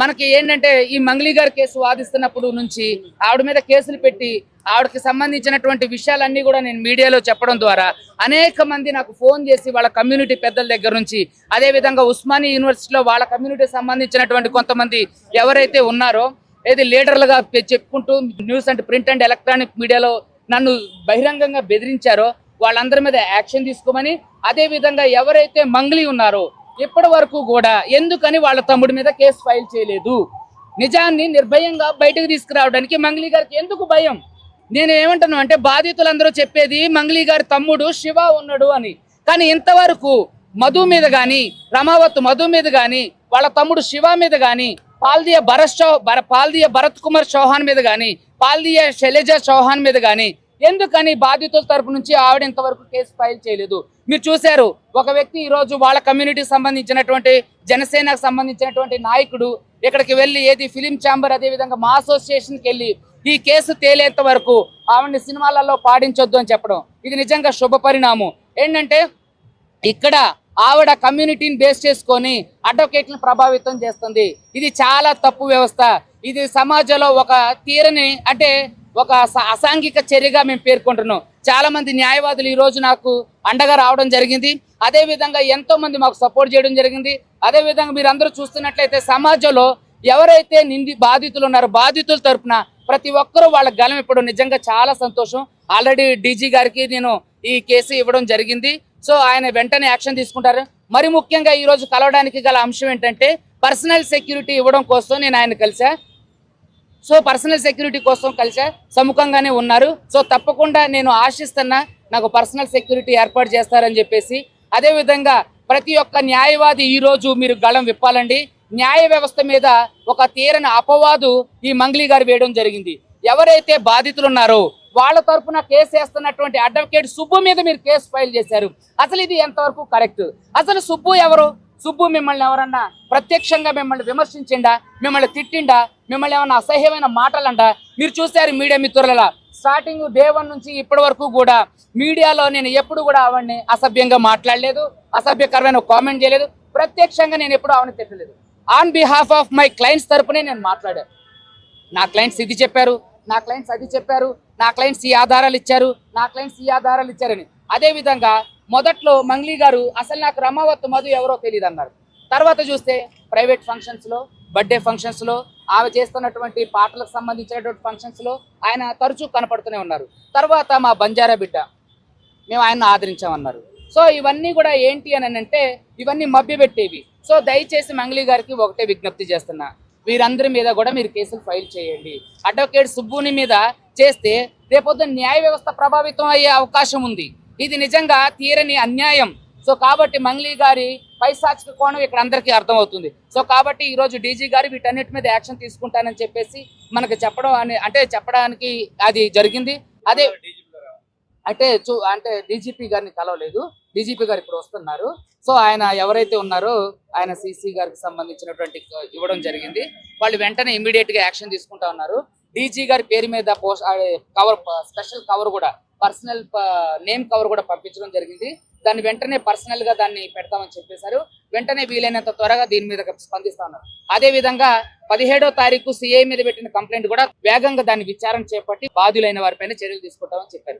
మనకి ఏంటంటే ఈ మంగ్లీ గారి కేసు వాదిస్తున్నప్పుడు నుంచి ఆవిడ మీద కేసులు పెట్టి ఆవిడకి సంబంధించినటువంటి విషయాలన్నీ కూడా నేను మీడియాలో చెప్పడం ద్వారా అనేక మంది నాకు ఫోన్ చేసి వాళ్ళ కమ్యూనిటీ పెద్దల దగ్గర నుంచి, అదేవిధంగా ఉస్మానియా యూనివర్సిటీలో వాళ్ళ కమ్యూనిటీకి సంబంధించినటువంటి కొంతమంది ఎవరైతే ఉన్నారో ఏది లీడర్లుగా చెప్పుకుంటూ news and print and electronic మీడియాలో నన్ను బహిరంగంగా బెదిరించారో వాళ్ళందరి మీద యాక్షన్ తీసుకోమని, అదేవిధంగా ఎవరైతే మంగ్లీ ఉన్నారో ఇప్పటి వరకు కూడా ఎందుకని వాళ్ళ తమ్ముడి మీద కేసు ఫైల్ చేయలేదు, నిజాన్ని నిర్భయంగా బయటకు తీసుకురావడానికి మంగ్లీ గారికి ఎందుకు భయం? నేను ఏమంటాను అంటే బాధితులందరూ చెప్పేది మంగ్లీ గారి తమ్ముడు శివ ఉన్నాడు అని, కానీ ఇంతవరకు మధు మీద కానీ, రమావత్ మధు మీద కానీ, వాళ్ళ తమ్ముడు శివ మీద కానీ, పాల్దియ భరత్ కుమార్ చౌహాన్ మీద కానీ, పాల్దియ శైలజ చౌహాన్ మీద కానీ ఎందుకని బాధితుల తరపు నుంచి ఆవిడ ఇంతవరకు కేసు ఫైల్ చేయలేదు? మీరు చూశారు, ఒక వ్యక్తి ఈరోజు వాళ్ళ కమ్యూనిటీకి సంబంధించినటువంటి జనసేనకు సంబంధించినటువంటి నాయకుడు ఇక్కడికి వెళ్ళి ఏది ఫిలిం ఛాంబర్ అదేవిధంగా మా అసోసియేషన్కి వెళ్ళి ఈ కేసు తేలేంత వరకు ఆవిడని సినిమాలలో పాడించొద్దు అని చెప్పడం ఇది నిజంగా శుభ పరిణామం. ఏంటంటే ఇక్కడ ఆవిడ కమ్యూనిటీని బేస్ చేసుకొని అడ్వకేట్లను ప్రభావితం చేస్తుంది. ఇది చాలా తప్పు వ్యవస్థ. ఇది సమాజంలో ఒక తీరని అంటే ఒక అసాంఘిక చర్యగా మేము పేర్కొంటున్నాం. చాలా మంది న్యాయవాదులు ఈ రోజు నాకు అండగా రావడం జరిగింది. అదే విధంగా ఎంతో మంది మాకు సపోర్ట్ చేయడం జరిగింది. అదే విధంగా మీరు అందరూ చూస్తున్నట్లయితే సమాజంలో ఎవరైతే బాధితులు ఉన్నారో బాధితుల తరపున ప్రతి ఒక్కరూ వాళ్ళ గలం ఇప్పుడు నిజంగా చాలా సంతోషం. ఆల్రెడీ డీజీ గారికి నేను ఈ కేసు ఇవ్వడం జరిగింది. సో ఆయన వెంటనే యాక్షన్ తీసుకుంటారు. మరి ముఖ్యంగా ఈ రోజు కలవడానికి గల అంశం ఏంటంటే పర్సనల్ సెక్యూరిటీ ఇవ్వడం కోసం నేను ఆయన కలిసా. సో పర్సనల్ సెక్యూరిటీ కోసం కలిసా, సముఖంగానే ఉన్నారు. సో తప్పకుండా నేను ఆశిస్తున్నా నాకు పర్సనల్ సెక్యూరిటీ ఏర్పాటు చేస్తారని చెప్పేసి. అదేవిధంగా ప్రతి ఒక్క న్యాయవాది ఈ రోజు మీరు గళం విప్పాలండి. న్యాయ వ్యవస్థ మీద ఒక తీరని అపవాదు ఈ మంగ్లీ గారు వేయడం జరిగింది. ఎవరైతే బాధితులు ఉన్నారో వాళ్ళ తరఫున కేసు వేస్తున్నటువంటి అడ్వకేట్ సుబ్బు మీద మీరు కేసు ఫైల్ చేశారు. అసలు ఇది ఎంతవరకు కరెక్ట్? అసలు సుబ్బు ఎవరు? సుబ్బు మిమ్మల్ని ఎవరన్నా ప్రత్యక్షంగా మిమ్మల్ని విమర్శించిండా, మిమ్మల్ని తిట్టిండా, మిమ్మల్ని ఏమన్నా అసహ్యమైన మాటలంటా? మీరు చూశారు మీడియా మిత్రులలా స్టార్టింగ్ డే 1 నుంచి ఇప్పటి వరకు కూడా మీడియాలో నేను ఎప్పుడు కూడా ఆవిడని అసభ్యంగా మాట్లాడలేదు, అసభ్యకరమైన కామెంట్ చేయలేదు. ప్రత్యక్షంగా నేను ఎప్పుడు ఆవిడని తిట్టలేదు. On behalf of my clients తరపునే నేను మాట్లాడాను. నా క్లయింట్స్ ఇది చెప్పారు, నా క్లయింట్స్ అది చెప్పారు, నా క్లయింట్స్ ఈ ఆధారాలు ఇచ్చారు, నా క్లయింట్స్ ఈ ఆధారాలు ఇచ్చారని. అదేవిధంగా మొదట్లో మంగ్లీ గారు అసలు నాకు రమావత్ మధు ఎవరో తెలియదు అన్నారు. తర్వాత చూస్తే ప్రైవేట్ ఫంక్షన్స్లో, బర్త్డే ఫంక్షన్స్లో, ఆమె చేస్తున్నటువంటి పాటలకు సంబంధించినటువంటి ఫంక్షన్స్లో ఆయన తరచూ కనపడుతూనే ఉన్నారు. తర్వాత మా బంజారా బిడ్డ మేము ఆయన్ని ఆదరించామన్నారు. సో ఇవన్నీ కూడా ఏంటి అని అంటే ఇవన్నీ మభ్యపెట్టేవి. సో దయచేసి మంగ్లీ గారికి ఒకటే విజ్ఞప్తి చేస్తున్నా, వీరందరి మీద కూడా మీరు కేసులు ఫైల్ చేయండి. అడ్వకేట్ సుబ్బుని మీద చేస్తే రేపొద్దున న్యాయ వ్యవస్థ ప్రభావితం అయ్యే అవకాశం ఉంది. ఇది నిజంగా తీరని అన్యాయం. సో కాబట్టి మంగ్లీ గారి పైశాచిక కోణం ఇక్కడ అందరికీ అర్థమవుతుంది. సో కాబట్టి ఈరోజు డీజీ గారు వీటన్నిటి మీద యాక్షన్ తీసుకుంటానని చెప్పేసి మనకు చెప్పడం అంటే చెప్పడానికి అది జరిగింది. అదే అంటే డీజీపీ గారిని కలవలేదు, డీజీపీ గారు ఇప్పుడు వస్తున్నారు. సో ఆయన ఎవరైతే ఉన్నారో ఆయన సిసి గారికి సంబంధించినటువంటి ఇవ్వడం జరిగింది. వాళ్ళు వెంటనే ఇమీడియట్ గా యాక్షన్ తీసుకుంటా ఉన్నారు. డీజీ గారి పేరు మీద కవర్ స్పెషల్ కవర్ కూడా పర్సనల్ నేమ్ కవర్ కూడా పంపించడం జరిగింది. దాన్ని వెంటనే పర్సనల్ గా దాన్ని పెడతామని చెప్పేశారు. వెంటనే వీలైనంత త్వరగా దీని మీద స్పందిస్తా ఉన్నారు. అదే విధంగా 17వ తారీఖు సిఐ మీద పెట్టిన కంప్లైంట్ కూడా వేగంగా దాన్ని విచారణ చేపట్టి బాధ్యులైన వారిపైన చర్యలు తీసుకుంటామని చెప్పారు.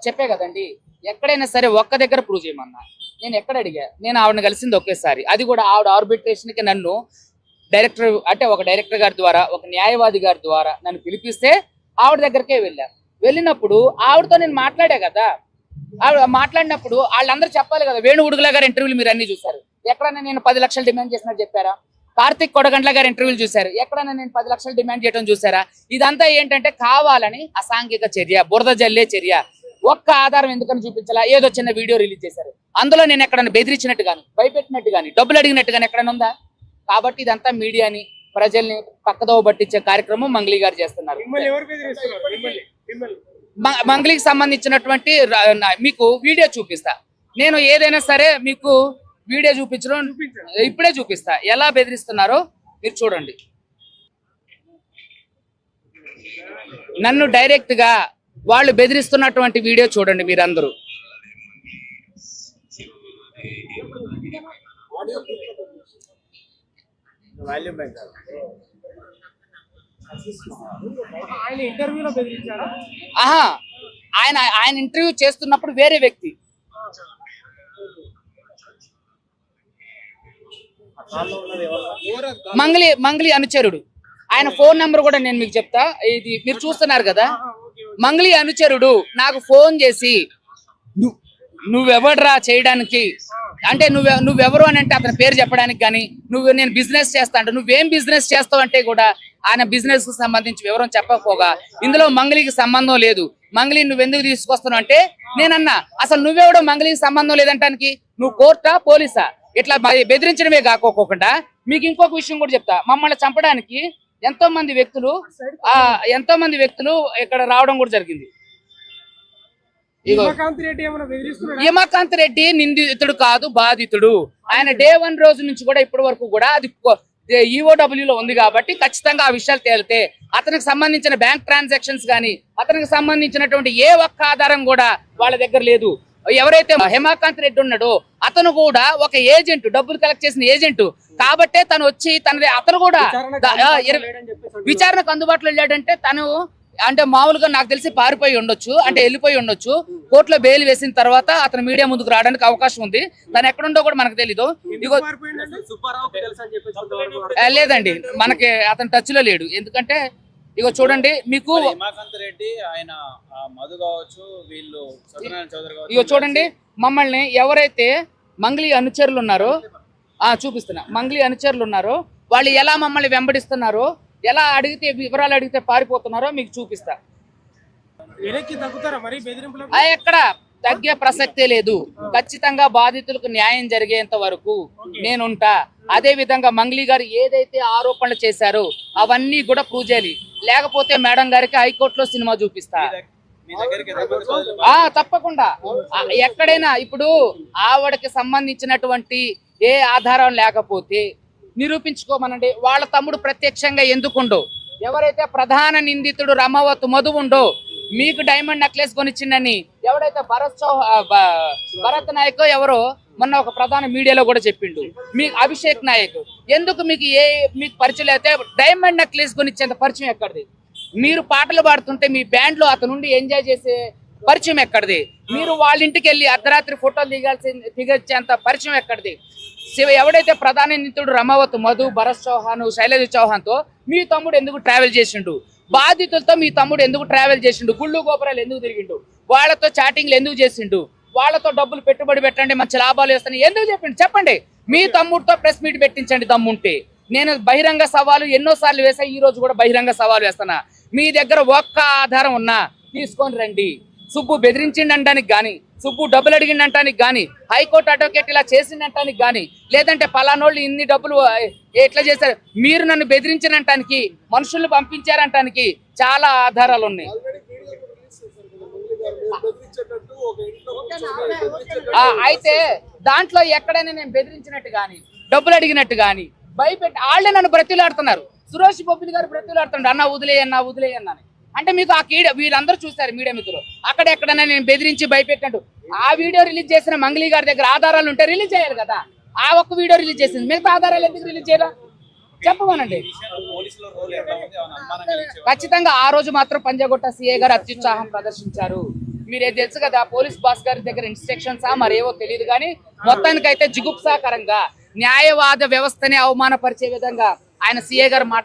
చెప్పే కదండి, ఎక్కడైనా సరే ఒక్క దగ్గర ప్రూవ్ చేయమన్నా. నేను ఎక్కడ అడిగా, నేను ఆవిడని కలిసింది ఒకేసారి. అది కూడా ఆవిడ ఆర్బిట్రేషన్ కి నన్ను డైరెక్టర్ అంటే ఒక డైరెక్టర్ గారి ద్వారా ఒక న్యాయవాది గారి ద్వారా నన్ను పిలిపిస్తే ఆవిడ దగ్గరకే వెళ్ళా. వెళ్ళినప్పుడు ఆవిడతో నేను మాట్లాడా కదా, ఆవిడ మాట్లాడినప్పుడు వాళ్ళందరూ చెప్పాలి కదా. వేణు ఉడుగుల గారి ఇంటర్వ్యూలు మీరు అన్ని చూసారు, ఎక్కడైనా నేను 10 లక్షలు డిమాండ్ చేసినట్టు చెప్పారా? కార్తిక్ కొడగండ్ల గారి ఇంటర్వ్యూలు చూశారు, ఎక్కడైనా నేను 10 లక్షలు డిమాండ్ చేయడం చూసారా? ఇదంతా ఏంటంటే కావాలని అసాంఘిక చర్య, బురద జల్లే చర్య. ఒక్క ఆధారం ఎందుకని చూపించాలా? ఏదో చిన్న వీడియో రిలీజ్ చేశారు, అందులో నేను ఎక్కడైనా బెదిరించినట్టు కానీ, భయపెట్టినట్టు కానీ, డబ్బులు అడిగినట్టు కానీ ఎక్కడైనా ఉందా? కాబట్టి ఇదంతా మీడియాని, ప్రజల్ని పక్కదోవ పట్టించే కార్యక్రమం మంగ్లీ గారు చేస్తున్నారు. మంగ్లీకి సంబంధించినటువంటి మీకు వీడియో చూపిస్తా. నేను ఏదైనా సరే మీకు వీడియో చూపించడం ఇప్పుడే చూపిస్తా. ఎలా బెదిరిస్తున్నారో మీరు చూడండి. నన్ను డైరెక్ట్ గా వాళ్ళు బెదిరిస్తున్నటువంటి వీడియో చూడండి మీరందరూ. ఆయన ఇంటర్వ్యూలో బెదిరించారా? ఆహా, ఆయన ఆయన ఇంటర్వ్యూ చేస్తున్నప్పుడు వేరే వ్యక్తి మంగ్లీ అనుచరుడు, ఆయన ఫోన్ నెంబర్ కూడా నేను మీకు చెప్తా, ఇది మీరు చూస్తున్నారు కదా. మంగ్లీ అనుచరుడు నాకు ఫోన్ చేసి నువ్వెవడ్రా చేయడానికి అంటే నువ్వెవరు అని అంటే అతని పేరు చెప్పడానికి కానీ, నేను బిజినెస్ చేస్తా అంటే నువ్వేం బిజినెస్ చేస్తావు అంటే కూడా ఆయన బిజినెస్ కు సంబంధించి వివరం చెప్పకపోగా ఇందులో మంగ్లీకి సంబంధం లేదు, మంగ్లీ నువ్వెందుకు తీసుకొస్తున్నావు అంటే నేనన్నా అసలు నువ్వెవడో మంగ్లీకి సంబంధం లేదంటానికి, నువ్వు కోర్టా పోలీసా? ఇట్లా బెదిరించడమే కాకోకుండా మీకు ఇంకొక విషయం కూడా చెప్తా. మమ్మల్ని చంపడానికి ఎంతో మంది వ్యక్తులు ఇక్కడ రావడం కూడా జరిగింది. హిమకాంత్ రెడ్డి నిందితుడు కాదు, బాధితుడు. ఆయన డే 1 రోజు నుంచి కూడా ఇప్పటి వరకు కూడా అది ఈఓడబ్ల్యూలో ఉంది కాబట్టి ఖచ్చితంగా ఆ విషయాలు తేలితే అతనికి సంబంధించిన బ్యాంక్ ట్రాన్సాక్షన్స్ కానీ అతనికి సంబంధించినటువంటి ఏ ఒక్క ఆధారం కూడా వాళ్ళ దగ్గర లేదు. ఎవరైతే హిమకాంత్ రెడ్డి ఉన్నాడో అతను కూడా ఒక ఏజెంట్, డబ్బులు కలెక్ట్ చేసిన ఏజెంట్ కాబట్టే తను వచ్చి అతను కూడా విచారణకు అందుబాటులో లేడంటే తను అంటే మామూలుగా నాకు తెలిసి పారిపోయి ఉండొచ్చు, అంటే వెళ్ళిపోయి ఉండొచ్చు. కోర్టులో బెయిల్ వేసిన తర్వాత అతను మీడియా ముందుకు రావడానికి అవకాశం ఉంది. తను ఎక్కడుండో కూడా మనకు తెలీదు. ఇగో లేదండి, మనకి అతను టచ్ లో లేడు. ఎందుకంటే ఇగో చూడండి మీకు ఇగో చూడండి, మమ్మల్ని ఎవరైతే మంగ్లీ అనుచరులు ఉన్నారో చూపిస్తున్నా, మంగ్లీ అనుచరులు ఉన్నారో వాళ్ళు ఎలా మమ్మల్ని వెంబడిస్తున్నారో, ఎలా అడిగితే వివరాలు అడిగితే పారిపోతున్నారో మీకు చూపిస్తా. ఎక్కడ తగ్గే ప్రసక్తే లేదు. ఖచ్చితంగా బాధితులకు న్యాయం జరిగేంత వరకు నేనుంటా. అదే విధంగా మంగ్లీ గారు ఏదైతే ఆరోపణలు చేశారో అవన్నీ కూడా ప్రూవ్ చేయాలి. లేకపోతే మేడం గారికి హైకోర్టులో సినిమా చూపిస్తా. తప్పకుండా ఎక్కడైనా ఇప్పుడు ఆవిడకి సంబంధించినటువంటి ఏ ఆధారం లేకపోతే నిరూపించుకోమనండి. వాళ్ళ తమ్ముడు ప్రత్యక్షంగా ఎందుకుండో, ఎవరైతే ప్రధాన నిందితుడు రమావత్ మధు ఉండో మీకు డైమండ్ నెక్లెస్ కొనిచ్చిందని ఎవడైతే భరత్ నాయక్ ఎవరో మొన్న ఒక ప్రధాన మీడియాలో కూడా చెప్పిండు, మీ అభిషేక్ నాయక్ ఎందుకు మీకు పరిచయం అయితే డైమండ్ నెక్లెస్ కొనిచ్చేంత పరిచయం ఎక్కడిది? మీరు పాటలు పాడుతుంటే మీ బ్యాండ్ లో అతనుండి ఎంజాయ్ చేసే పరిచయం ఎక్కడిది? మీరు వాళ్ళ ఇంటికి వెళ్ళి అర్ధరాత్రి ఫోటోలు దిగొచ్చేంత పరిచయం ఎక్కడిది? ఎవడైతే ప్రధాన నిందితుడు రమావత్ మధు, భరత్ చౌహాన్, శైలజ చౌహాన్ తో మీ తమ్ముడు ఎందుకు ట్రావెల్ చేసిండు? బాధితులతో మీ తమ్ముడు ఎందుకు ట్రావెల్ చేసిండు? గుళ్ళు గోపురాలు ఎందుకు తిరిగిండు? వాళ్ళతో చాటింగ్లు ఎందుకు చేసిండు? వాళ్ళతో డబ్బులు పెట్టుబడి పెట్టండి, మంచి లాభాలు వేస్తాను ఎందుకు చెప్పిండు? చెప్పండి. మీ తమ్ముడితో ప్రెస్ మీట్ పెట్టించండి దమ్ముంటే. నేను బహిరంగ సవాలు ఎన్నోసార్లు వేసా, ఈ రోజు కూడా బహిరంగ సవాలు వేస్తున్నా. మీ దగ్గర ఒక్క ఆధారం ఉన్నా తీసుకొని రండి. సుబ్బు బెదిరించిండటానికి గాని, సుబ్బు డబ్బులు అడిగిండటానికి గాని, హైకోర్టు అడ్వకేట్ ఇలా చేసిండటానికి గాని, లేదంటే పలానోళ్ళు ఇన్ని డబ్బులు ఎట్లా చేశారు, మీరు నన్ను బెదిరించినటానికి, మనుషుల్ని పంపించారంటానికి చాలా ఆధారాలు ఉన్నాయి. అయితే దాంట్లో ఎక్కడైనా నేను బెదిరించినట్టు గాని, డబ్బులు అడిగినట్టు గాని భయపెట్టి వాళ్ళే నన్ను బ్రతిలాడుతున్నారు. సురేష్ బొబ్బిలి గారు బ్రతిలాడుతున్నాడు, అన్న వదిలేయన్నా అని. అంటే మీకు ఆ వీళ్ళందరూ చూస్తారు మీడియా మిత్రులు, అక్కడెక్కడైనా నేను బెదిరించి భయపెట్టినట్టు ఆ వీడియో రిలీజ్ చేసిన మంగ్లీ గారి దగ్గర ఆధారాలు ఉంటే రిలీజ్ చేయాలి కదా. ఆ ఒక్క వీడియో రిలీజ్ చేసింది, మిగతా ఆధారాలు ఎందుకు రిలీజ్ చేయరా చెప్పమనండి. ఖచ్చితంగా ఆ రోజు మాత్రం పంజాగుట్ట సిఐ గారు అత్యుత్సాహం ప్రదర్శించారు. మీరే తెలుసు కదా, పోలీస్ బాస్ గారి దగ్గర ఇన్స్ట్రక్షన్సా మరేవో తెలియదు కానీ మొత్తానికైతే జిగుప్సాకరంగా న్యాయవాద వ్యవస్థని అవమానపరిచే విధంగా ఆయన సిఐ గారు మాట్లాడారు.